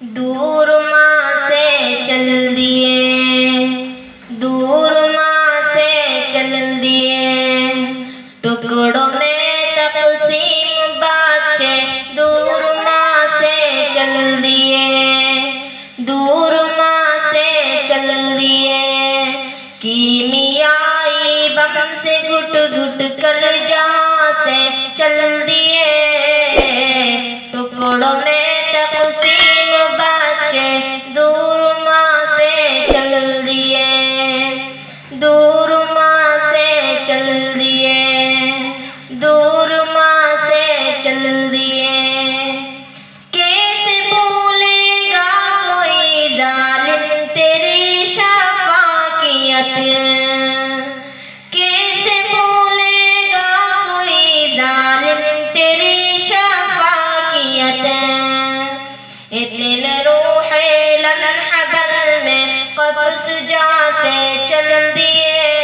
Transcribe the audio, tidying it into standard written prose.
दूर माँ से चल दिए, दूर माँ से चल दिए, टुकड़ों में तक़सीम बच्चे दूर माँ से चल दिए, दूर माँ से चल दिए। कीमियाई बम से घुट घुट कर जहाँ से चल दिए, टुकड़ों में तक़सीम बच्चे दूर माँ से चल दिए, दूर माँ से चल दिए, दूर माँ से चल दिए। कैसे भूलेगा कोई जालिम तेरी शफ़ाक़ियत, कैसे भूलेगा कोई जालिम तेरी शफ़ाक़ियत। इतने रूहे लम्हा भर में क़ब्ज़ जहाँ से चल दिए,